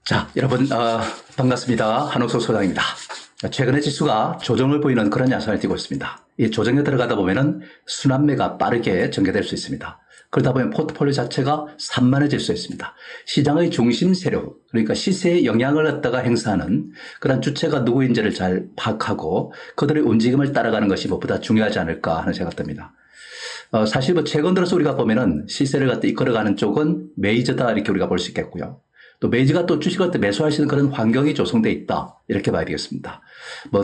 자, 여러분, 반갑습니다. 한옥석 소장입니다. 최근에 지수가 조정을 보이는 그런 양상을 띠고 있습니다. 이 조정에 들어가다 보면은 순환매가 빠르게 전개될 수 있습니다. 그러다 보면 포트폴리오 자체가 산만해질 수 있습니다. 시장의 중심 세력, 그러니까 시세에 영향을 갖다가 행사하는 그런 주체가 누구인지를 잘 파악하고 그들의 움직임을 따라가는 것이 무엇보다 중요하지 않을까 하는 생각이 듭니다. 사실 최근 들어서 우리가 보면은 시세를 갖다 이끌어가는 쪽은 메이저다 이렇게 우리가 볼 수 있겠고요. 또 메이저가 또 주식을 때 매수할 수 있는 그런 환경이 조성되어 있다 이렇게 봐야 되겠습니다.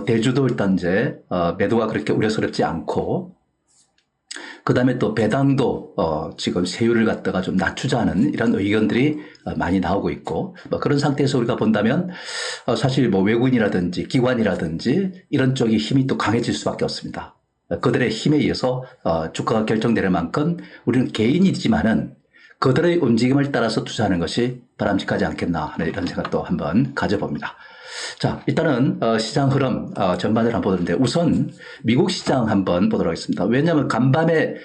대주도 일단 이제 매도가 그렇게 우려스럽지 않고, 그 다음에 또 배당도 지금 세율을 갖다가 좀 낮추자는 이런 의견들이 많이 나오고 있고, 그런 상태에서 우리가 본다면 사실 외국인이라든지 기관이라든지 이런 쪽이 힘이 또 강해질 수밖에 없습니다. 그들의 힘에 의해서 주가가 결정되는 만큼 우리는 개인이지만은 그들의 움직임을 따라서 투자하는 것이 바람직하지 않겠나 하는 이런 생각도 한번 가져봅니다. 자, 일단은 시장 흐름 전반을 한번 보는데, 우선 미국 시장 한번 보도록 하겠습니다. 왜냐하면 간밤에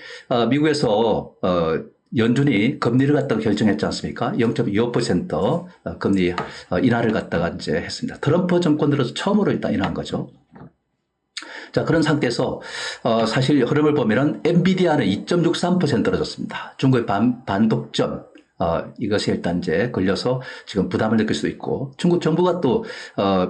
미국에서 연준이 금리를 갖다가 결정했지 않습니까? 0.25% 금리 인하를 갖다가 이제 했습니다. 트럼프 정권 들어서 처음으로 일단 인하한 거죠. 자, 그런 상태에서 사실 흐름을 보면은 엔비디아는 2.63% 떨어졌습니다. 중국의 반독점 이것이 일단 이제 걸려서 지금 부담을 느낄 수도 있고, 중국 정부가 또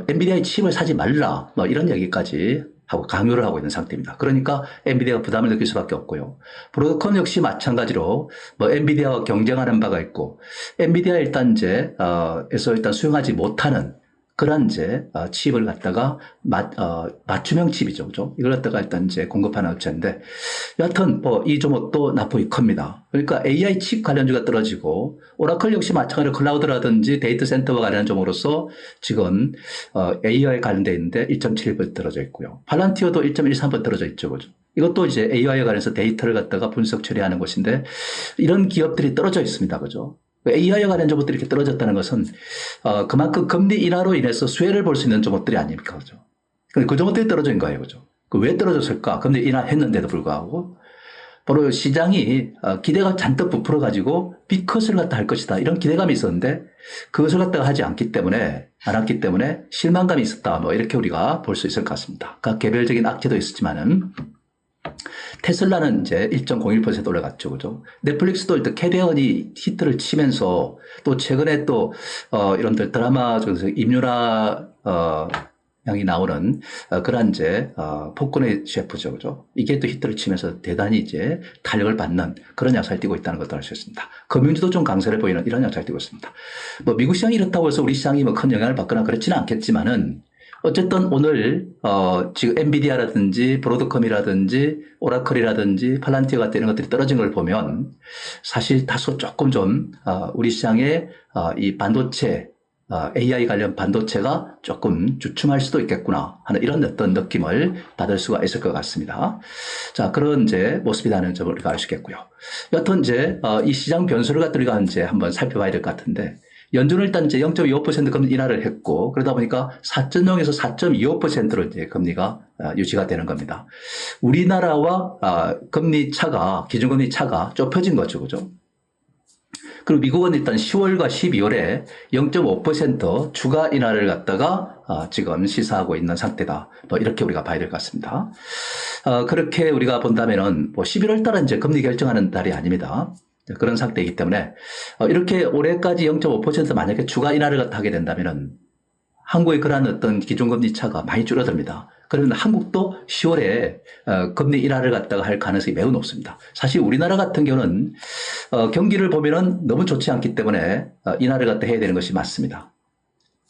엔비디아의 칩을 사지 말라 이런 얘기까지 하고 강요를 하고 있는 상태입니다. 그러니까 엔비디아가 부담을 느낄 수밖에 없고요. 브로드컴 역시 마찬가지로 엔비디아와 경쟁하는 바가 있고, 엔비디아 일단 이제 에서 일단 수용하지 못하는 그런 이제 칩을 갖다가 맞춤형 칩이죠, 그죠? 이걸 갖다가 일단 이제 공급하는 업체인데, 여하튼 이 종목도 낙폭이 큽니다. 그러니까 AI 칩 관련주가 떨어지고, 오라클 역시 마찬가지로 클라우드라든지 데이터 센터와 관련한 종목으로서 지금 AI 관련돼 있는데 1.7% 떨어져 있고요. 팔란티어도 1.13% 떨어져 있죠, 그죠? 이것도 이제 AI에 관해서 데이터를 갖다가 분석 처리하는 곳인데, 이런 기업들이 떨어져 있습니다, 그죠? AI에 관련 종목들이 이렇게 떨어졌다는 것은 그만큼 금리 인하로 인해서 수혜를 볼 수 있는 종목들이 아닙니까, 그죠? 그 종목들이 떨어진 거예요, 그죠? 왜 떨어졌을까? 금리 인하했는데도 불구하고 바로 시장이 기대가 잔뜩 부풀어가지고 빅컷을 갖다 할 것이다 이런 기대감이 있었는데, 그것을 갖다가 하지 않기 때문에 안 했기 때문에 실망감이 있었다 이렇게 우리가 볼 수 있을 것 같습니다. 각 개별적인 악재도 있었지만은. 테슬라는 이제 1.01% 올라갔죠, 그죠? 넷플릭스도 일단 캐리언이 히트를 치면서, 또 최근에 또 이런 드라마 중에서 임유라 양이 나오는 그런 이제 폭군의 셰프죠, 그죠? 이게 또 히트를 치면서 대단히 이제 탄력을 받는 그런 양상을 띠고 있다는 것도 알 수 있습니다. 금융주도 좀 강세를 보이는 이런 양상을 띠고 있습니다. 미국 시장이 이렇다고 해서 우리 시장이 큰 영향을 받거나 그렇지는 않겠지만은, 어쨌든 오늘 지금 엔비디아라든지 브로드컴이라든지 오라클이라든지 팔란티어 같은 이런 것들이 떨어진 걸 보면, 사실 다소 조금 좀 우리 시장의 이 반도체 AI 관련 반도체가 조금 주춤할 수도 있겠구나 하는 이런 어떤 느낌을 받을 수가 있을 것 같습니다. 자, 그런 이제 모습이라는 점을 우리가 알 수 있겠고요. 여튼 이제 이 시장 변수를 갖다 우리가 이제 한번 살펴봐야 될 것 같은데, 연준은 일단 이제 0.25% 금리 인하를 했고, 그러다 보니까 4.0에서 4.25%로 이제 금리가 유지가 되는 겁니다. 우리나라와 금리 차가, 기준금리 차가 좁혀진 거죠, 그죠? 그리고 미국은 일단 10월과 12월에 0.5% 추가 인하를 갖다가 지금 시사하고 있는 상태다. 이렇게 우리가 봐야 될 것 같습니다. 그렇게 우리가 본다면은 11월 달은 이제 금리 결정하는 달이 아닙니다. 그런 상태이기 때문에 이렇게 올해까지 0.5% 만약에 추가 인하를 갖다 하게 된다면은 한국의 그러한 어떤 기준금리 차가 많이 줄어듭니다. 그러면 한국도 10월에 금리 인하를 갖다가 할 가능성이 매우 높습니다. 사실 우리나라 같은 경우는 경기를 보면은 너무 좋지 않기 때문에 인하를 갖다 해야 되는 것이 맞습니다.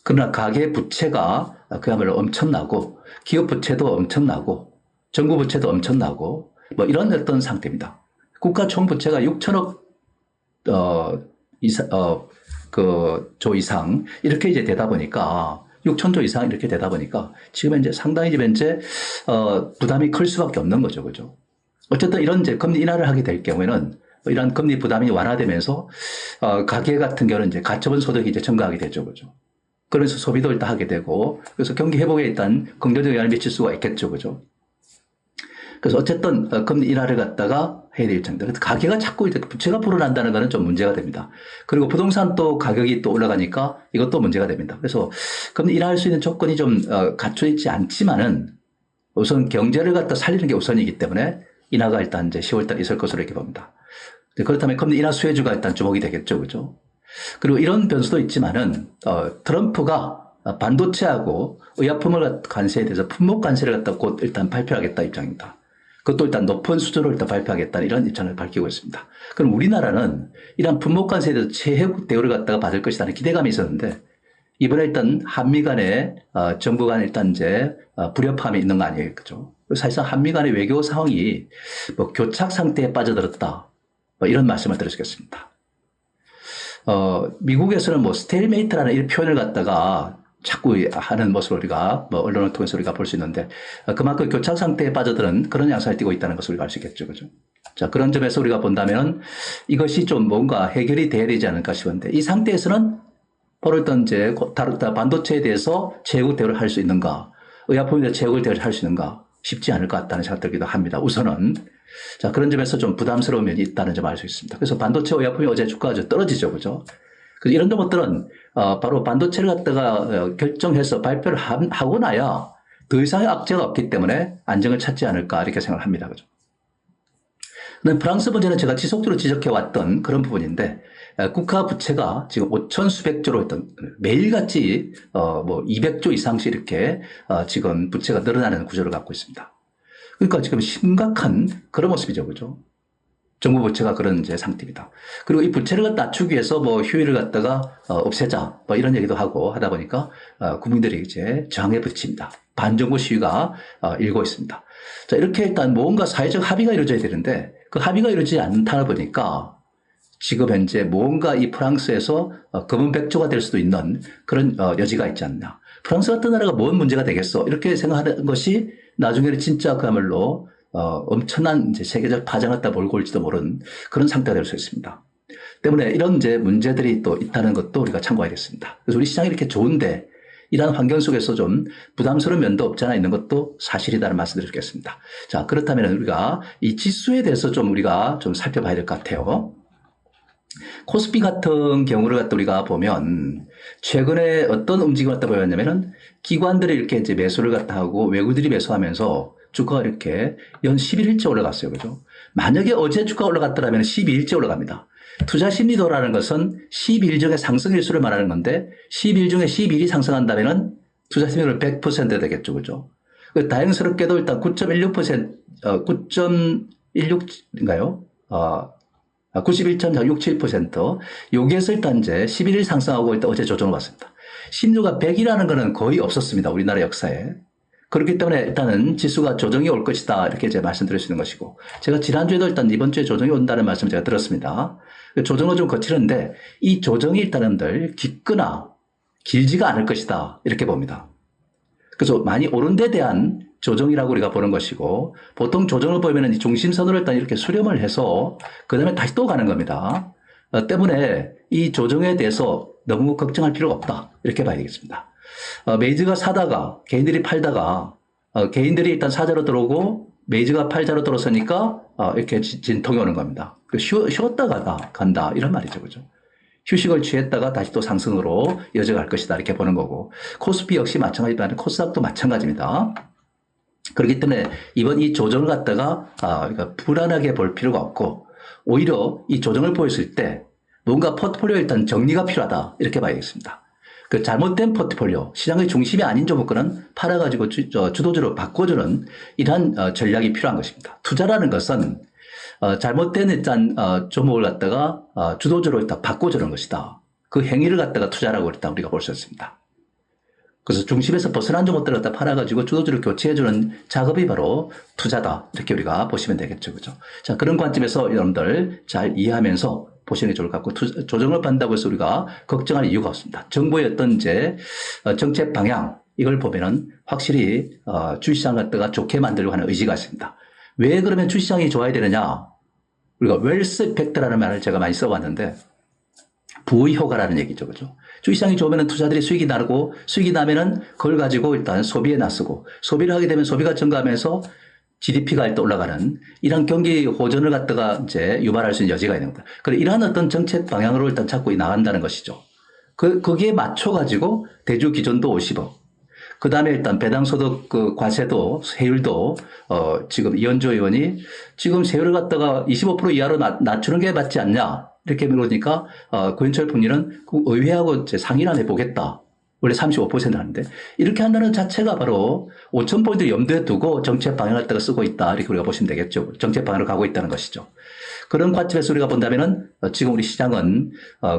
그러나 가계 부채가 그야말로 엄청나고, 기업 부채도 엄청나고, 정부 부채도 엄청나고 이런 어떤 상태입니다. 국가 총 부채가 6천억 조 이상 이렇게 이제 되다 보니까, 6천조 이상 이렇게 되다 보니까 지금 현재 상당히 현재 부담이 클 수밖에 없는 거죠, 그죠? 어쨌든 이런 이제 금리 인하를 하게 될 경우에는 이런 금리 부담이 완화되면서 가계 같은 경우는 이제 가처분 소득이 이제 증가하게 되죠, 그죠? 그래서 소비도 일단 하게 되고, 그래서 경기 회복에 일단 긍정적 영향을 미칠 수가 있겠죠, 그죠? 그래서 어쨌든 금리 인하를 갖다가 해야 될 입장입니다. 가계가 자꾸 이제 부채가 불어난다는 것은 좀 문제가 됩니다. 그리고 부동산 또 가격이 또 올라가니까 이것도 문제가 됩니다. 그래서 금리 인하할 수 있는 조건이 좀 갖춰 있지 않지만은 우선 경제를 갖다 살리는 게 우선이기 때문에 인하가 일단 이제 10월달 있을 것으로 이렇게 봅니다. 그렇다면 금리 인하 수혜주가 일단 주목이 되겠죠, 그죠? 그리고 이런 변수도 있지만은 트럼프가 반도체하고 의약품을 관세에 대해서 품목 관세를 갖다 곧 일단 발표하겠다 입장입니다. 그것도 일단 높은 수준으로 일단 발표하겠다는 이런 입장을 밝히고 있습니다. 그럼 우리나라는 이런 품목 관세에 대해서 최혜국 대우를 갖다가 받을 것이라는 기대감이 있었는데 이번에 일단 한미 간에 정부 간 일단 이제 불협화음이 있는 거 아니에요, 그죠? 사실상 한미 간의 외교 상황이 뭐 교착 상태에 빠져들었다, 뭐 이런 말씀을 드리겠습니다. 미국에서는 뭐 스테일메이트라는 이 표현을 갖다가 자꾸 하는 모습을 우리가 뭐 언론을 통해서 우리가 볼 수 있는데 그만큼 교착 상태에 빠져드는 그런 양상을 띠고 있다는 것을 우리가 알 수 있겠죠, 그죠? 자, 그런 점에서 우리가 본다면 이것이 좀 뭔가 해결이 돼야 되지 않을까 싶은데 이 상태에서는 바로 일단 이제 반도체에 대해서 제국 대우를 할 수 있는가, 의약품에 대해서 제국 대우를 할 수 있는가 쉽지 않을 것 같다는 생각 들기도 합니다. 우선은 자, 그런 점에서 좀 부담스러운 면이 있다는 점을 알 수 있습니다. 그래서 반도체 의약품이 어제 주가가 좀 떨어지죠, 그죠? 그래서 이런 것들은 바로 반도체를 갖다가 결정해서 발표를 하고 나야 더 이상의 악재가 없기 때문에 안정을 찾지 않을까 이렇게 생각을 합니다, 그죠? 프랑스 문제는 제가 지속적으로 지적해왔던 그런 부분인데 국가 부채가 지금 5천 수백조로 했던 매일같이 뭐 200조 이상씩 이렇게 지금 부채가 늘어나는 구조를 갖고 있습니다. 그러니까 지금 심각한 그런 모습이죠, 그죠? 정부 부채가 그런 이제 상태입니다. 그리고 이 부채를 낮추기 위해서 뭐 휴일을 갖다가 없애자 뭐 이런 얘기도 하고 하다 보니까 국민들이 이제 저항에 부딪힙니다. 반정부 시위가 일고 있습니다. 자, 이렇게 일단 뭔가 사회적 합의가 이루어져야 되는데 그 합의가 이루어지지 않다 보니까 지금 현재 뭔가 이 프랑스에서 검은 백조가 될 수도 있는 그런 여지가 있지 않나. 프랑스 같은 나라가 뭔 문제가 되겠어 이렇게 생각하는 것이 나중에는 진짜 그야말로 엄청난 이제 세계적 파장을 갖다 몰고 올지도 모르는 그런 상태가 될 수 있습니다. 때문에 이런 이제 문제들이 또 있다는 것도 우리가 참고해야겠습니다. 그래서 우리 시장이 이렇게 좋은데 이러한 환경 속에서 좀 부담스러운 면도 없지 않아 있는 것도 사실이다는 말씀을 드리겠습니다. 자, 그렇다면 우리가 이 지수에 대해서 좀 우리가 좀 살펴봐야 될 것 같아요. 코스피 같은 경우를 갖다 우리가 보면 최근에 어떤 움직임을 갖다 보였냐면은 기관들이 이렇게 이제 매수를 갖다 하고 외국들이 매수하면서 주가가 이렇게 연 11일째 올라갔어요. 그죠? 만약에 어제 주가가 올라갔더라면 12일째 올라갑니다. 투자 심리도라는 것은 12일 중에 상승일수를 말하는 건데 12일 중에 12일이 상승한다면은 투자 심리도는 100% 되겠죠. 그죠? 다행스럽게도 일단 9.16%, 9.16인가요? 91.67%. 여기에서 일단 이제 11일 상승하고 일단 어제 조정을 받습니다. 심리도가 100이라는 것은 거의 없었습니다. 우리나라 역사에. 그렇기 때문에 일단은 지수가 조정이 올 것이다. 이렇게 이제 말씀드릴 수 있는 것이고. 제가 지난주에도 일단 이번 주에 조정이 온다는 말씀을 제가 들었습니다. 조정은 좀 거치는데 이 조정이 일단은 깊거나 길지가 않을 것이다. 이렇게 봅니다. 그래서 많이 오른 데 대한 조정이라고 우리가 보는 것이고 보통 조정을 보면은 이 중심선으로 일단 이렇게 수렴을 해서 그 다음에 다시 또 가는 겁니다. 때문에 이 조정에 대해서 너무 걱정할 필요가 없다. 이렇게 봐야 되겠습니다. 메이즈가 사다가 개인들이 팔다가 개인들이 일단 사자로 들어오고 메이즈가 팔자로 들어서니까 이렇게 진통이 오는 겁니다. 쉬었다가 간다 이런 말이죠, 그죠? 휴식을 취했다가 다시 또 상승으로 이어져갈 것이다 이렇게 보는 거고 코스피 역시 마찬가지지만 코스닥도 마찬가지입니다. 그렇기 때문에 이번 이 조정을 갖다가 그러니까 불안하게 볼 필요가 없고 오히려 이 조정을 보였을 때 뭔가 포트폴리오 일단 정리가 필요하다 이렇게 봐야겠습니다. 그 잘못된 포트폴리오, 시장의 중심이 아닌 종목들은 팔아가지고 주도주로 바꿔주는 이러한 전략이 필요한 것입니다. 투자라는 것은 잘못된 일단 종목을 갖다가 주도주로 일단 바꿔주는 것이다. 그 행위를 갖다가 투자라고 일단 우리가 볼 수 있습니다. 그래서 중심에서 벗어난 종목들을 갖다 팔아가지고 주도주를 교체해주는 작업이 바로 투자다. 이렇게 우리가 보시면 되겠죠. 그죠? 자, 그런 관점에서 여러분들 잘 이해하면서 보시는 게 좋을 것 같고 조정을 받는다고 해서 우리가 걱정할 이유가 없습니다. 정부의 어떤 이제 정책 방향 이걸 보면은 확실히 주시장 갖다가 좋게 만들려고 하는 의지가 있습니다. 왜 그러면 주시장이 좋아야 되느냐? 우리가 웰스 이펙트라는 말을 제가 많이 써봤는데 부의 효과라는 얘기죠. 그죠? 주시장이 좋으면 투자들이 수익이 나고 수익이 나면은 그걸 가지고 일단 소비에 나서고 소비를 하게 되면 소비가 증가하면서 GDP가 일단 올라가는 이런 경기 호전을 갖다가 이제 유발할 수 있는 여지가 있는 겁니다. 그래 이러한 어떤 정책 방향으로 일단 자꾸 나간다는 것이죠. 거기에 맞춰가지고 대주 기준도 50억. 그 다음에 일단 배당소득 그 과세도 세율도 지금 이현주 의원이 지금 세율을 갖다가 25% 이하로 낮추는 게 맞지 않냐 이렇게 물으니까 고현철 본인은 그 의회하고 이제 상의를 해보겠다. 원래 35%하는데 이렇게 한다는 자체가 바로 5,000포인트를 염두에 두고 정책 방향을 갖다가 쓰고 있다 이렇게 우리가 보시면 되겠죠. 정책 방향으로 가고 있다는 것이죠. 그런 관점에서 우리가 본다면은 지금 우리 시장은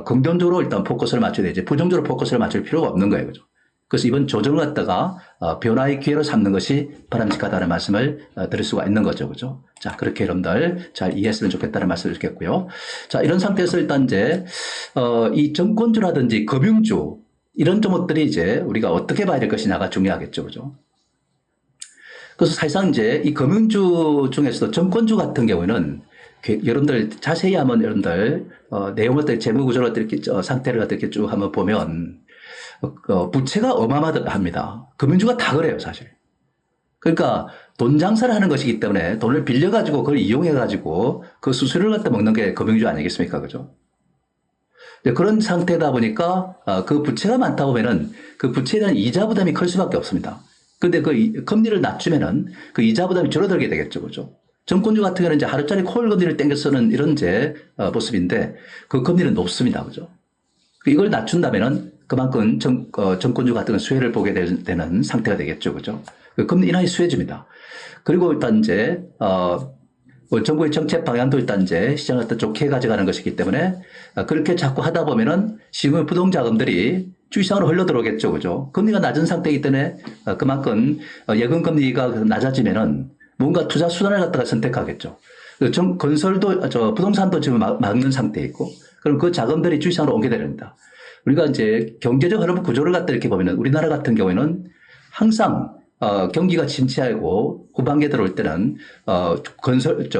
긍정적으로 일단 포커스를 맞춰야 되지 부정적으로 포커스를 맞출 필요가 없는 거예요. 그죠? 그래서 이번 조정을 갖다가 변화의 기회로 삼는 것이 바람직하다는 말씀을 드릴 수가 있는 거죠. 그죠? 자, 그렇게 여러분들 잘 이해했으면 좋겠다는 말씀을 드리겠고요. 자, 이런 상태에서 일단 이제 이 정권주라든지 금융주 이런 것들이 이제 우리가 어떻게 봐야 될 것이냐가 중요하겠죠. 그죠? 그래서 사실상 이제 이 금융주 중에서도 정권주 같은 경우에는 여러분들 자세히 한번 여러분들 내용을 재무구조를 이렇게 상태를 이렇게 쭉 한번 보면 부채가 어마어마합니다. 금융주가 다 그래요, 사실. 그러니까 돈 장사를 하는 것이기 때문에 돈을 빌려가지고 그걸 이용해가지고 그 수수료를 갖다 먹는 게 금융주 아니겠습니까? 그죠? 그런 상태다 보니까 그 부채가 많다 보면은 그 부채에 대한 이자 부담이 클 수밖에 없습니다. 근데 그 금리를 낮추면은 그 이자 부담이 줄어들게 되겠죠. 그죠? 정권주 같은 경우는 이제 하루짜리 콜 금리를 땡겨 쓰는 이런 이제 모습인데 그 금리는 높습니다. 그죠? 이걸 낮춘다면은 그만큼 정권주 같은 건 수혜를 보게 되는 상태가 되겠죠. 그죠? 그 금리 인하의 수혜주입니다. 그리고 일단 이제, 정부의 정책 방향도 일단 이제 시장을 더 좋게 가져가는 것이기 때문에 그렇게 자꾸 하다 보면은 지금 부동자금들이 주시장으로 흘러 들어오겠죠. 그죠? 금리가 낮은 상태이기 때문에 그만큼 예금 금리가 낮아지면은 뭔가 투자 수단을 갖다가 선택하겠죠. 건설도, 부동산도 지금 막는 상태에 있고 그럼 그 자금들이 주시장으로 오게 됩니다. 우리가 이제 경제적 흐름 구조를 갖다 이렇게 보면은 우리나라 같은 경우에는 항상 경기가 침체하고 후반기에 들어올 때는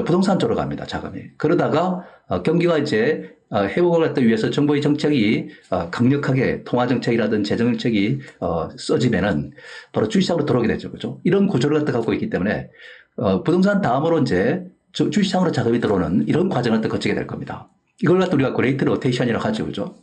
부동산 쪽으로 갑니다. 자금이. 그러다가 경기가 이제 회복을 갖다 위해서 정부의 정책이 강력하게 통화 정책이라든 재정 정책이 써지면은 바로 주식시장으로 들어오게 되죠. 그죠? 이런 구조를 갖다 갖고 있기 때문에 부동산 다음으로 이제 주식시장으로 자금이 들어오는 이런 과정을 또 거치게 될 겁니다. 이걸 갖다 우리가 그레이트 로테이션이라고 하죠. 그죠?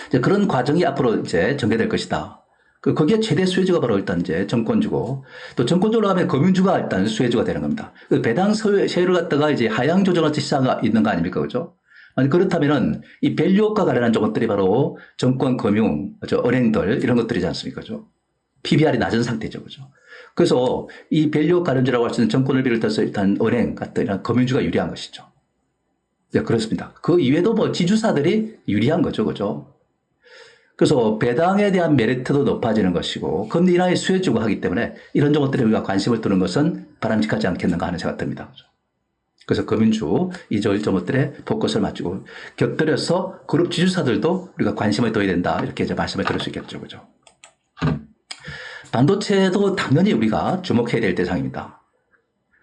이제 그런 과정이 앞으로 이제 전개될 것이다. 거기에 최대 수혜주가 바로 일단 이제 정권주고 또 정권주로 가면 금융주가 일단 수혜주가 되는 겁니다. 그 배당 세율을 갖다가 이제 하향 조정할 시사가 있는 거 아닙니까? 그죠? 아니, 그렇다면은 이 밸류업과 관련한 것들이 바로 정권, 금융, 은행들 이런 것들이지 않습니까? 그죠? PBR이 낮은 상태죠. 그죠? 그래서 이 밸류업 관련주라고 할 수 있는 정권을 비롯해서 일단 은행 같은 이런 금융주가 유리한 것이죠. 네, 그렇습니다. 그 이외에도 뭐 지주사들이 유리한 거죠. 그죠? 그래서 배당에 대한 메리트도 높아지는 것이고 금리 인하의 수혜주가 하기 때문에 이런 것들에 우리가 관심을 두는 것은 바람직하지 않겠는가 하는 생각이 듭니다. 그래서 금융주 이런 것들에 포커스를 맞추고 곁들여서 그룹 지주사들도 우리가 관심을 둬야 된다 이렇게 이제 말씀을 드릴 수 있겠죠. 그죠? 반도체도 당연히 우리가 주목해야 될 대상입니다.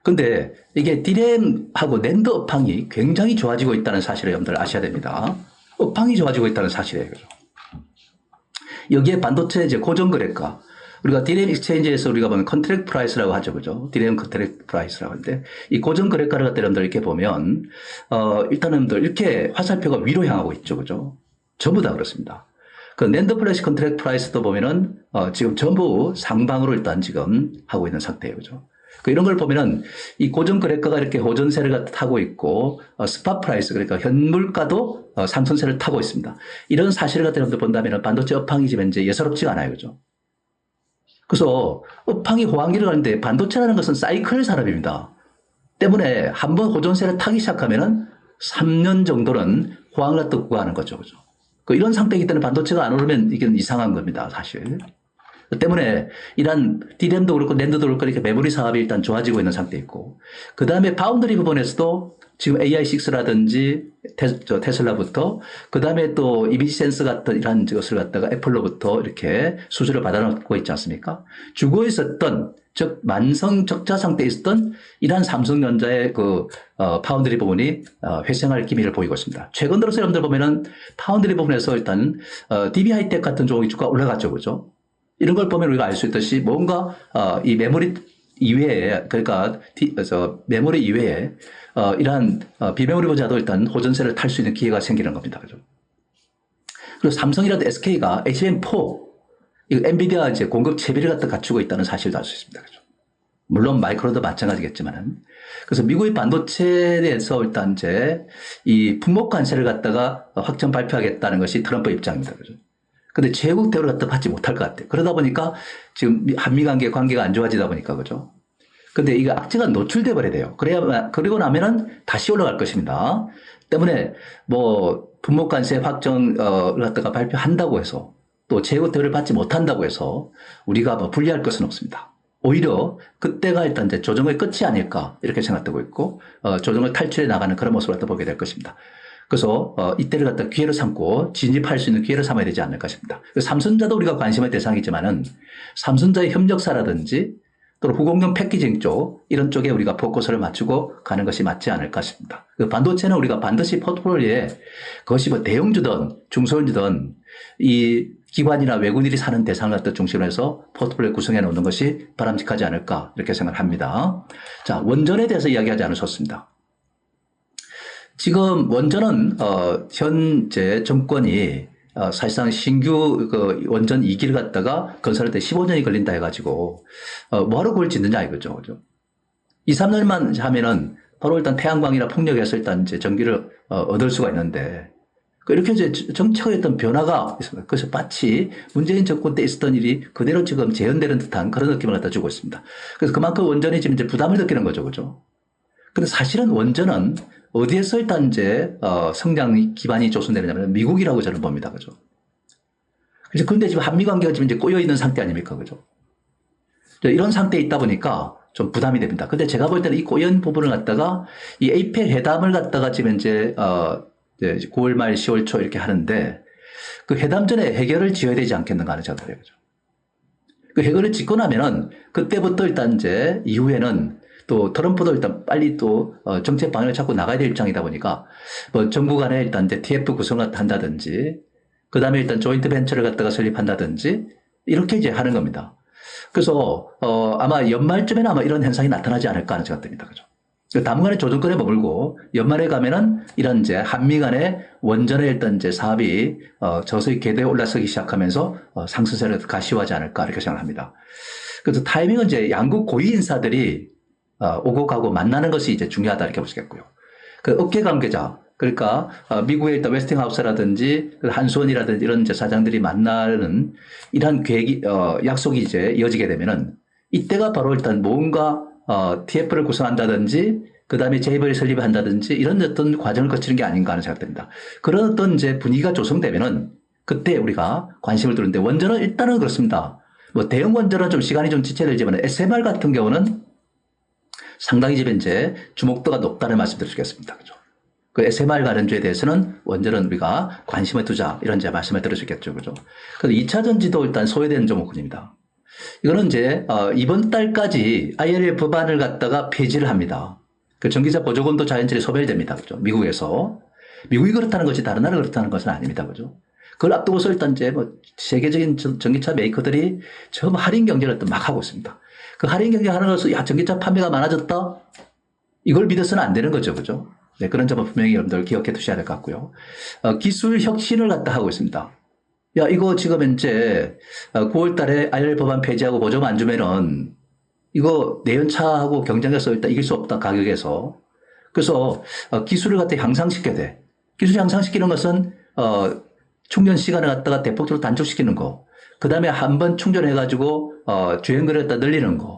근데 이게 디램하고 낸드 업황이 굉장히 좋아지고 있다는 사실을 여러분들 아셔야 됩니다. 업황이 좋아지고 있다는 사실이에요. 그죠? 여기에 반도체 이제 고정거래가 우리가 디램 익스체인지에서 우리가 보면 컨트랙트 프라이스라고 하죠. 그죠? 디램 컨트랙트 프라이스라고 하는데 이 고정거래가를 갖다 여러분들 이렇게 보면 일단 여러분들 이렇게 화살표가 위로 향하고 있죠. 그죠? 전부 다 그렇습니다. 그 낸드 플래시 컨트랙트 프라이스도 보면은 지금 전부 상방으로 일단 지금 하고 있는 상태예요. 그죠? 이런 걸 보면은 이 고정거래가가 이렇게 호전세를 타고 있고 스팟 프라이스 그러니까 현물가도 상승세를 타고 있습니다. 이런 사실을 갖다 여러분들 본다면 반도체 업황이 지금 이제 예사롭지가 않아요. 그죠? 그래서 업황이 호황기를 가는데 반도체라는 것은 사이클 산업입니다. 때문에 한번 호전세를 타기 시작하면은 3년 정도는 호황을 또 구가하는 거죠. 그죠? 이런 상태이기 때문에 반도체가 안 오르면 이게 이상한 겁니다. 사실. 때문에 이런 디램도 그렇고 낸드도 그렇고 이렇게 메모리 사업이 일단 좋아지고 있는 상태에 있고 그 다음에 파운드리 부분에서도 지금 AI6라든지 테슬라부터 그 다음에 또 이미지 센스 같은 이런 것을 갖다가 애플로부터 이렇게 수주를 받아놓고 있지 않습니까? 주고 있었던 즉 만성 적자 상태에 있었던 이러한 삼성전자의 그 파운드리 부분이 회생할 기미를 보이고 있습니다. 최근 들어서 여러분들 보면은 파운드리 부분에서 일단 DB 하이텍 같은 종목이 주가 올라갔죠, 그죠? 이런 걸 보면 우리가 알 수 있듯이 뭔가 이 메모리 이외에, 그러니까 메모리 이외에 이러한 비메모리 보자도 일단 호전세를 탈 수 있는 기회가 생기는 겁니다. 그죠? 그리고 삼성이라도 SK가 HBM4 이거 엔비디아 이제 공급 채비를 갖다 갖추고 있다는 사실도 알 수 있습니다. 그죠? 물론 마이크로도 마찬가지겠지만은. 그래서 미국의 반도체에 대해서 일단 이제 이 품목 관세를 갖다가 확정 발표하겠다는 것이 트럼프 입장입니다. 그죠? 근데 제국 대우를 갖다 받지 못할 것 같아요. 그러다 보니까 지금 한미 관계가 안 좋아지다 보니까 그죠? 근데 이게 악재가 노출돼 버려야 돼요. 그리고 나면은 다시 올라갈 것입니다. 때문에 뭐 품목 관세 확정을 갖다가 발표한다고 해서 또 제국 대우를 받지 못한다고 해서 우리가 뭐 불리할 것은 없습니다. 오히려 그때가 일단 이제 조정의 끝이 아닐까 이렇게 생각되고 있고 조정을 탈출해 나가는 그런 모습을 갖다 보게 될 것입니다. 그래서 이때를 갖다 기회로 삼고 진입할 수 있는 기회를 삼아야 되지 않을까 싶습니다. 삼성전자도 우리가 관심의 대상이지만은 삼성전자의 협력사라든지 또는 후공정 패키징 쪽 이런 쪽에 우리가 포커스를 맞추고 가는 것이 맞지 않을까 싶습니다. 반도체는 우리가 반드시 포트폴리오에 그것이 뭐 대형주든 중소형주든 이 기관이나 외국인들이 사는 대상을 갖다 중심으로 해서 포트폴리오 구성해 놓는 것이 바람직하지 않을까 이렇게 생각합니다. 자, 원전에 대해서 이야기하지 않으셨습니다. 지금 원전은 현재 정권이 사실상 신규 그 원전 2기를 갖다가 건설할 때 15년이 걸린다 해가지고 뭐하러 그걸 짓느냐 이거죠. 그죠? 2, 3년만 하면은 바로 일단 태양광이나 풍력에서 일단 이제 전기를 얻을 수가 있는데 이렇게 이제 정책의 어떤 변화가 있습니다. 그래서 마치 문재인 정권 때 있었던 일이 그대로 지금 재현되는 듯한 그런 느낌을 갖다 주고 있습니다. 그래서 그만큼 원전이 지금 이제 부담을 느끼는 거죠. 그죠? 근데 사실은 원전은 어디에서 일단 이제 성장 기반이 조성되느냐면 미국이라고 저는 봅니다. 그죠? 그래서 근데 지금 한미 관계가 지금 이제 꼬여 있는 상태 아닙니까? 그죠? 이런 상태에 있다 보니까 좀 부담이 됩니다. 근데 제가 볼 때는 이 꼬연 부분을 갖다가 이 에이펙 회담을 갖다가 지금 이제 9월 말 10월 초 이렇게 하는데 그 회담 전에 해결을 지어야 되지 않겠는가 하는 생각을 해요. 그죠? 그 해결을 짓고 나면은 그때부터 일단 이제 이후에는 또 트럼프도 일단 빨리 또 정책 방향을 찾고 나가야 될 입장이다 보니까 뭐 정부 간에 일단 이제 TF 구성을 한다든지 그 다음에 일단 조인트 벤처를 갖다가 설립한다든지 이렇게 이제 하는 겁니다. 그래서 아마 연말쯤에는 아마 이런 현상이 나타나지 않을까 하는 생각이 듭니다. 그죠? 당분간의 조정권에 머물고 연말에 가면은 이런 이제 한미 간의 원전의 일단 이제 사업이 저서히 궤도에 올라서기 시작하면서 상승세를 가시화하지 않을까 이렇게 생각합니다. 그래서 타이밍은 이제 양국 고위 인사들이 오고 가고 만나는 것이 이제 중요하다 이렇게 보시겠고요. 그 업계 관계자, 그러니까 미국의 일단 웨스팅하우스라든지 한수원이라든지 이런 이제 사장들이 만나는 이러한 계획이 약속이 이제 이어지게 되면은 이때가 바로 일단 뭔가 TF를 구성한다든지 그 다음에 JV를 설립한다든지 이런 어떤 과정을 거치는 게 아닌가 하는 생각됩니다. 그런 어떤 이제 분위기가 조성되면은 그때 우리가 관심을 두는데 원전은 일단은 그렇습니다. 뭐 대형 원전은 좀 시간이 좀 지체되지만 SMR 같은 경우는 상당히 지금 이제 주목도가 높다는 말씀드릴 수 있겠습니다. 그죠? 그 SMR 관련주에 대해서는 원전은 우리가 관심을 두자 이런 이제 말씀을 드릴 수 있겠죠. 그죠? 그래서 2차 전지도 일단 소외되는 종목군입니다. 이거는 이제 이번 달까지 IRA 법안을 갖다가 폐지를 합니다. 그 전기차 보조금도 자연스레 소멸됩니다. 그죠? 미국에서. 미국이 그렇다는 것이 다른 나라가 그렇다는 것은 아닙니다. 그죠? 그걸 앞두고서 일단 이제 뭐 세계적인 전기차 메이커들이 처음 할인 경쟁을 또 막 하고 있습니다. 그 할인 경쟁하는 것은 야 전기차 판매가 많아졌다? 이걸 믿어서는 안 되는 거죠. 그죠? 네, 그런 점은 분명히 여러분들 기억해 두셔야 될 것 같고요. 기술 혁신을 갖다 하고 있습니다. 야, 이거 지금 이제 9월 달에 IRA 법안 폐지하고 보조금 안 주면은 이거 내연차하고 경쟁해서 일단 이길 수 없다, 가격에서. 그래서 기술을 갖다 향상시켜야 돼. 기술 향상시키는 것은 충전 시간을 갖다가 대폭적으로 단축시키는 거. 그 다음에 한번 충전해가지고 주행거리를 갖다 늘리는 거.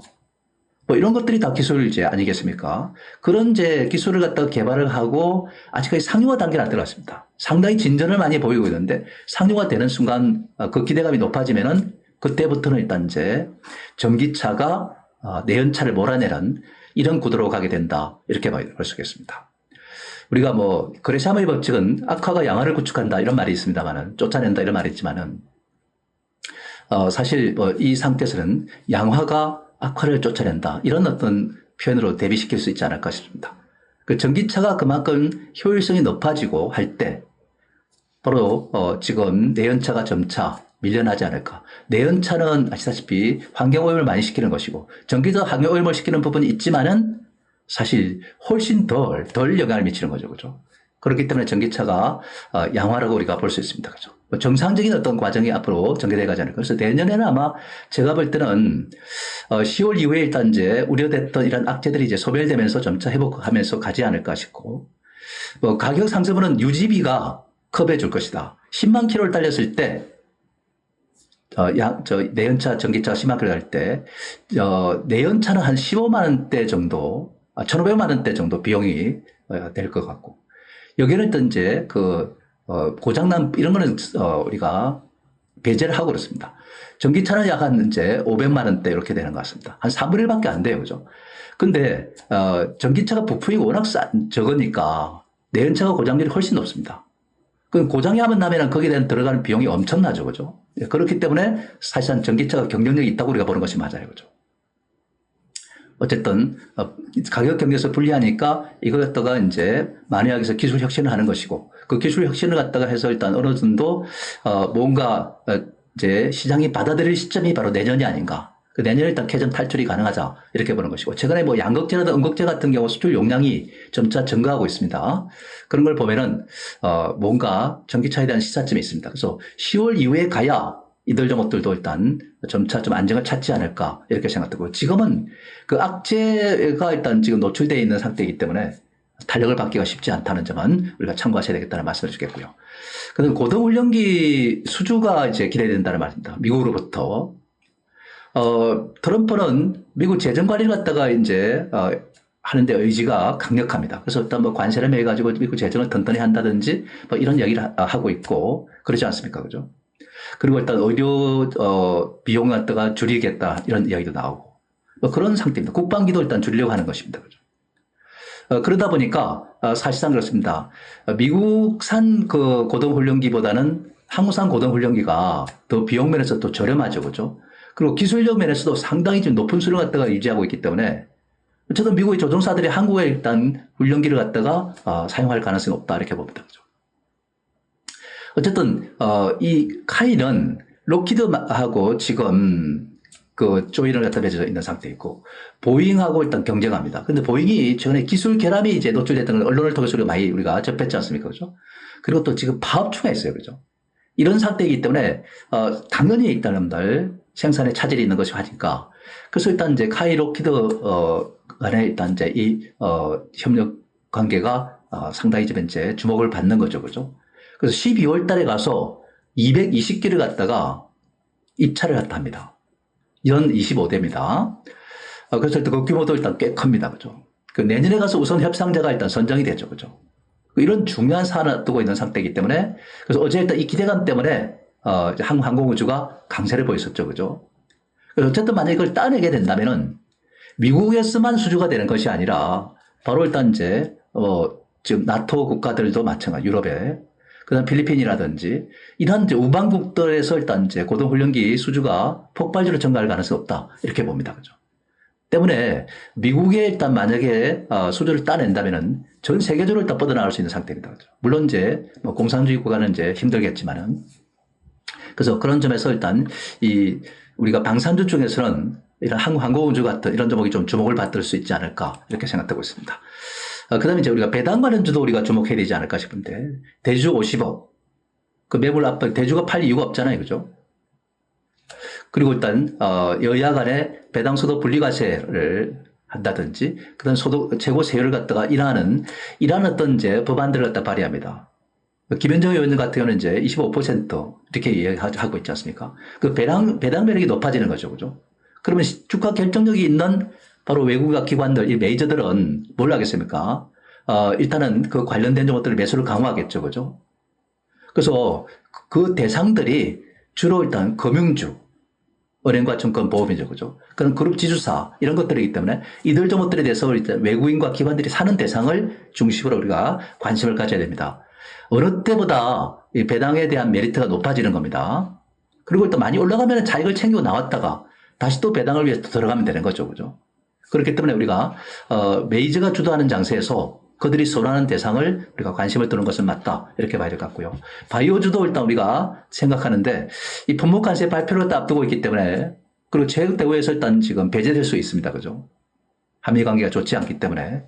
뭐 이런 것들이 다 기술 이제 아니겠습니까? 그런 이제 기술을 갖다가 개발을 하고 아직까지 상용화 단계는 안 들어갔습니다. 상당히 진전을 많이 보이고 있는데 상용화 되는 순간 그 기대감이 높아지면은 그때부터는 일단 이제 전기차가 내연차를 몰아내는 이런 구도로 가게 된다. 이렇게 볼 수 있겠습니다. 우리가 뭐 그레샤머의 법칙은 악화가 양화를 구축한다 이런 말이 있습니다만은 쫓아낸다 이런 말이 있지만은 사실 뭐 이 상태에서는 양화가 악화를 쫓아낸다 이런 어떤 표현으로 대비시킬 수 있지 않을까 싶습니다. 그 전기차가 그만큼 효율성이 높아지고 할 때 바로 지금 내연차가 점차 밀려나지 않을까. 내연차는 아시다시피 환경오염을 많이 시키는 것이고 전기도 환경오염을 시키는 부분이 있지만은 사실 훨씬 덜 영향을 미치는 거죠. 그죠? 그렇기 때문에 전기차가 양화라고 우리가 볼 수 있습니다. 그죠? 정상적인 어떤 과정이 앞으로 전개돼 가지 않을까. 그래서 내년에는 아마 제가 볼 때는 10월 이후에 일단 이제 우려됐던 이런 악재들이 이제 소멸되면서 점차 회복하면서 가지 않을까 싶고, 가격 상승은 유지비가 커버해 줄 것이다. 10만 킬로를 달렸을 때, 내연차 전기차가 10만 킬로 달릴 때, 내연차는 한 15만 원대 정도, 1,500만 원대 정도 비용이 될 것 같고, 여기는 또 이제 고장난 이런 거는 우리가 배제를 하고 그렇습니다. 전기차는 약 한 이제 500만 원대 이렇게 되는 것 같습니다. 한 3분의 1밖에 안 돼요. 그죠? 근데 전기차가 부품이 워낙 적으니까 내연차가 고장률이 훨씬 높습니다. 그 고장이 하면 나면은 거기에 대한 들어가는 비용이 엄청나죠. 그죠? 그렇기 때문에 사실상 전기차가 경쟁력이 있다고 우리가 보는 것이 맞아요. 그죠? 어쨌든 가격 경쟁에서 불리하니까 이걸 갖다가 이제 만회하기 위해서 기술 혁신을 하는 것이고, 그 기술 혁신을 갖다가 해서 일단 어느 정도 뭔가 이제 시장이 받아들일 시점이 바로 내년이 아닌가. 그 내년에 일단 캐전 탈출이 가능하자 이렇게 보는 것이고, 최근에 뭐 양극재나 음극재 같은 경우 수출 용량이 점차 증가하고 있습니다. 그런 걸 보면은 뭔가 전기차에 대한 시사점이 있습니다. 그래서 10월 이후에 가야 이들 종목들도 일단 점차 좀 안정을 찾지 않을까 이렇게 생각되고, 지금은 그 악재가 일단 지금 노출되어 있는 상태이기 때문에 탄력을 받기가 쉽지 않다는 점은 우리가 참고하셔야 되겠다는 말씀을 주겠고요. 그다음 고등훈련기 수주가 이제 기대된다는 말입니다. 미국으로부터. 트럼프는 미국 재정 관리를 갖다가 이제 하는데 의지가 강력합니다. 그래서 일단 뭐 관세를 매해 가지고 미국 재정을 튼튼히 한다든지 뭐 이런 이야기를 하고 있고 그러지 않습니까? 그죠? 그리고 일단 의료 비용 갖다가 줄이겠다 이런 이야기도 나오고 뭐 그런 상태입니다. 국방비도 일단 줄이려고 하는 것입니다. 그죠? 그러다 보니까 사실상 그렇습니다. 미국산 그 고등훈련기보다는 한국산 고등훈련기가 더 비용 면에서 또 저렴하죠. 그죠? 그리고 기술력 면에서도 상당히 좀 높은 수를 갖다가 유지하고 있기 때문에 어쨌든 미국의 조종사들이 한국에 일단 훈련기를 갖다가 사용할 가능성이 없다 이렇게 봅니다. 그죠? 어쨌든 이 카이는 록히드하고 지금 그 조인을 갖다 맺어져 있는 상태이고, 보잉하고 일단 경쟁합니다. 근데 보잉이 최근에 기술 결함이 이제 노출됐다는 걸 언론을 통해서 우리가 접했지 않습니까? 그죠? 그리고 또 지금 파업중에 있어요. 그죠? 이런 상태이기 때문에 당연히 일단들 생산에 차질이 있는 것이 하니까, 그래서 일단 이제 카이 록히드 간에 일단 이제 이 협력 관계가 상당히 좀 이제 주목을 받는 거죠. 그죠? 그래서 12월 달에 가서 220기를 갖다가 입찰을 갖다 합니다. 연 25대입니다. 그래서 일단 그 규모도 일단 꽤 큽니다. 그죠? 그 내년에 가서 우선 협상자가 일단 선정이 되죠. 그죠? 이런 중요한 사안을 두고 있는 상태이기 때문에, 그래서 어제 일단 이 기대감 때문에 항공우주가 강세를 보였었죠. 그죠? 그래서 어쨌든 만약에 이걸 따내게 된다면은 미국에서만 수주가 되는 것이 아니라 바로 일단 이제 지금 나토 국가들도 마찬가지, 유럽에 그다음 필리핀이라든지 이런 이제 우방국들에서 일단 이제 고등훈련기 수주가 폭발적으로 증가할 가능성이 없다 이렇게 봅니다. 그죠? 때문에 미국에 일단 만약에 수주를 따낸다면은 전 세계적으로 일단 뻗어나갈 수 있는 상태입니다. 그죠? 물론 이제 뭐 공산주의 국가는 이제 힘들겠지만은, 그래서 그런 점에서 일단 우리가 방산주 중에서는 이런 항공우주 같은 이런 종목이 좀 주목을 받을 수 있지 않을까 이렇게 생각하고 있습니다. 그 다음에 이제 우리가 배당 관련주도 우리가 주목해야 되지 않을까 싶은데, 대주 50억. 그 매물 압박, 대주가 팔 이유가 없잖아요. 그죠? 그리고 일단, 여야 간에 배당 소득 분리과세를 한다든지, 그 다음 소득, 최고 세율을 갖다가 인하하는 어떤 이제 법안들을 갖다 발의합니다. 김현정 의원 같은 경우는 이제 25% 이렇게 이야기하고 있지 않습니까? 그 배당 매력이 높아지는 거죠. 그죠? 그러면 주가 결정력이 있는 바로 외국의 기관들, 이 메이저들은 뭘 하겠습니까? 일단은 그 관련된 것들을 매수를 강화하겠죠. 그죠? 그래서 그 대상들이 주로 일단 금융주, 은행과 증권 보험이죠. 그죠? 그런 그룹 지주사, 이런 것들이기 때문에 이들 종목들에 대해서 일단 외국인과 기관들이 사는 대상을 중심으로 우리가 관심을 가져야 됩니다. 어느 때보다 이 배당에 대한 메리트가 높아지는 겁니다. 그리고 또 많이 올라가면 자익을 챙기고 나왔다가 다시 또 배당을 위해서 들어가면 되는 거죠. 그죠? 그렇기 때문에 우리가 메이저가 주도하는 장세에서 그들이 선호하는 대상을 우리가 관심을 두는 것은 맞다. 이렇게 봐야 될 것 같고요. 바이오주도 일단 우리가 생각하는데 이 품목 관세 발표를 앞두고 있기 때문에 그리고 체육 대우에서 일단 지금 배제될 수 있습니다. 그죠? 한미 관계가 좋지 않기 때문에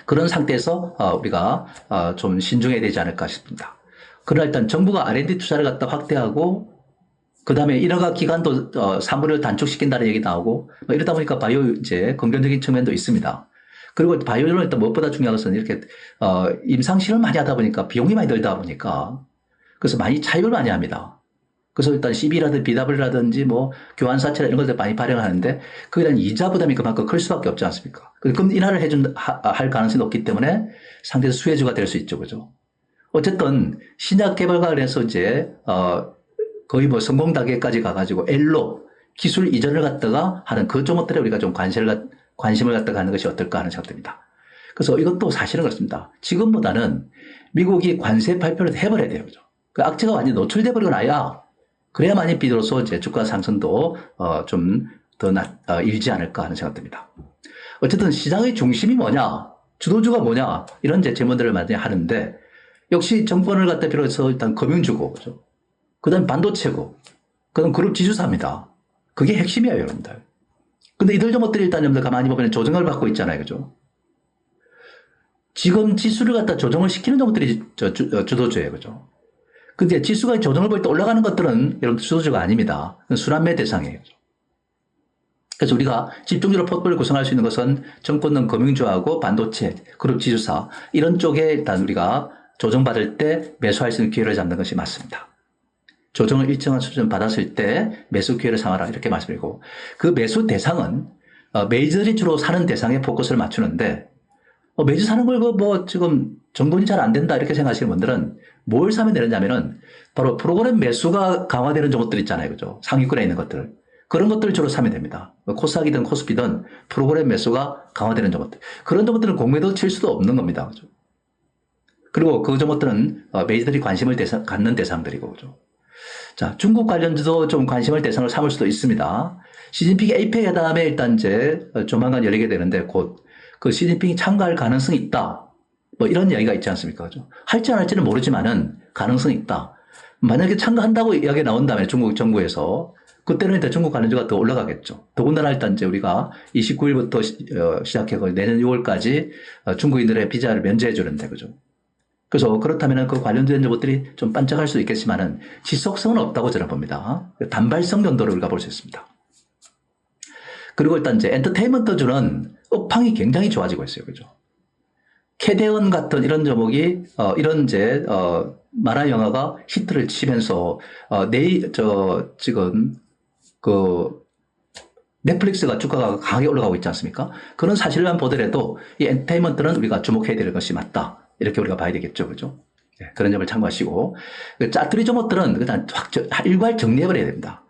그런 상태에서 우리가 좀 신중해야 되지 않을까 싶습니다. 그러나 일단 정부가 R&D 투자를 갖다 확대하고 그 다음에 인허가 기간도 사무를 단축시킨다는 얘기 나오고 이러다 보니까 바이오 이제 긍정적인 측면도 있습니다. 그리고 바이오는 일단 무엇보다 중요한 것은 이렇게 임상 실험 많이 하다 보니까 비용이 많이 들다 보니까 그래서 많이 차입을 많이 합니다. 그래서 일단 CB라든지 BW라든지 뭐 교환사채나 이런 것들 많이 발행하는데 그에 대한 이자 부담이 그만큼 클 수밖에 없지 않습니까? 금 인하를 할 가능성이 높기 때문에 상대에서 수혜주가 될 수 있죠, 그죠? 어쨌든 신약 개발과 관련해서 이제 거의 뭐 성공 단계까지 가가지고 L로 기술 이전을 갖다가 하는 그 종목들에 우리가 좀 관심을 갖다가 하는 것이 어떨까 하는 생각됩니다. 그래서 이것도 사실은 그렇습니다. 지금보다는 미국이 관세 발표를 해버려야 돼요, 그죠? 그 악재가 완전히 노출돼 버리고 나야 그래야만이 비로소 이제 주가 상승도 좀 더 일지 않을까 하는 생각됩니다. 어쨌든 시장의 중심이 뭐냐, 주도주가 뭐냐 이런 이제 질문들을 많이 하는데 역시 정권을 갖다 비롯해서 일단 금융주고, 그죠? 그 다음에 반도체고, 그 다음 그룹 지주사입니다. 그게 핵심이에요, 여러분들. 근데 이들 종목들이 일단 여러분들 가만히 보면 조정을 받고 있잖아요, 그죠? 지금 지수를 갖다 조정을 시키는 종목들이 주도주예요, 그죠? 근데 지수가 조정을 볼 때 올라가는 것들은 여러분들 주도주가 아닙니다. 순환매 대상이에요. 그래서 우리가 집중적으로 포트폴리오를 구성할 수 있는 것은 정권은 금융주하고 반도체, 그룹 지주사 이런 쪽에 일단 우리가 조정받을 때 매수할 수 있는 기회를 잡는 것이 맞습니다. 조정을 일정한 수준 받았을 때 매수 기회를 삼아라 이렇게 말씀드리고 그 매수 대상은 메이저들이 주로 사는 대상에 포커스를 맞추는데 메이저 사는 걸 뭐 지금 정돈이 잘 안 된다 이렇게 생각하시는 분들은 뭘 사면 되느냐면은 바로 프로그램 매수가 강화되는 종목들 있잖아요, 그죠? 상위권에 있는 것들. 그런 것들을 주로 사면 됩니다. 코스닥이든 코스피든 프로그램 매수가 강화되는 종목들. 그런 종목들은 공매도 칠 수도 없는 겁니다, 그죠? 그리고 그 종목들은 메이저들이 관심을 갖는 대상들이고, 그죠? 자, 중국 관련주도 좀 관심을 대상으로 삼을 수도 있습니다. 시진핑 APEC 회담에 일단 이제 조만간 열리게 되는데 곧 그 시진핑이 참가할 가능성이 있다. 뭐 이런 이야기가 있지 않습니까? 그죠? 할지 안 할지는 모르지만은 가능성이 있다. 만약에 참가한다고 이야기가 나온다면 중국 정부에서 그때는 일단 중국 관련주가 더 올라가겠죠. 더군다나 일단 이제 우리가 29일부터 시작해서 내년 6월까지 중국인들의 비자를 면제해 주는데, 그죠? 그래서 그렇다면 그 관련된 것들이 좀 반짝할 수도 있겠지만은 지속성은 없다고 저는 봅니다. 단발성 정도로 우리가 볼 수 있습니다. 그리고 일단 이제 엔터테인먼트주는 업황이 굉장히 좋아지고 있어요. 그죠? 캐대언 같은 이런 종목이, 이런 이제, 만화 영화가 히트를 치면서, 지금, 넷플릭스가 주가가 강하게 올라가고 있지 않습니까? 그런 사실만 보더라도 이 엔터테인먼트는 우리가 주목해야 될 것이 맞다. 이렇게 우리가 봐야 되겠죠. 그죠? 네, 그런 점을 참고하시고. 짜투리 종목들은 일단 일괄 정리해버려야 됩니다.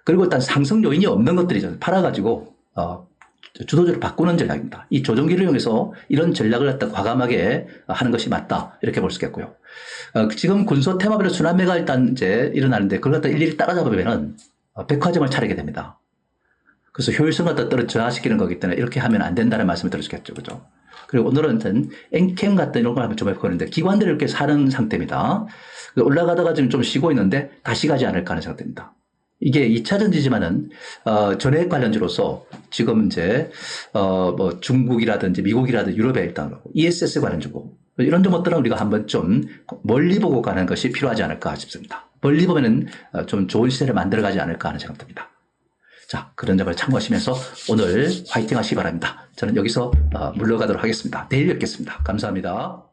그리고 일단 상승 요인이 없는 것들이죠. 팔아가지고, 주도주를 바꾸는 전략입니다. 이 조정기를 이용해서 이런 전략을 갖다 과감하게 하는 것이 맞다. 이렇게 볼 수 있겠고요. 지금 군소 테마별로 순환매가 일단 이제 일어나는데 그걸 갖다 일일이 따라잡으면은 백화점을 차리게 됩니다. 그래서 효율성을 갖다 저하시키는 거기 때문에 이렇게 하면 안 된다는 말씀을 드리겠죠. 그죠? 그리고 오늘은 엔캠 같은 이런 걸 한번 좀 해보는데 기관들이 이렇게 사는 상태입니다. 올라가다가 지금 좀 쉬고 있는데 다시 가지 않을까 하는 상태입니다. 이게 2차 전지지만은, 전액 관련주로서 지금 이제, 뭐 중국이라든지 미국이라든지 유럽에 일단 ESS 관련주고 이런 종목들은 우리가 한번 좀 멀리 보고 가는 것이 필요하지 않을까 싶습니다. 멀리 보면은 좀 좋은 시세를 만들어 가지 않을까 하는 생각됩니다. 자, 그런 점을 참고하시면서 오늘 화이팅 하시기 바랍니다. 저는 여기서 물러가도록 하겠습니다. 내일 뵙겠습니다. 감사합니다.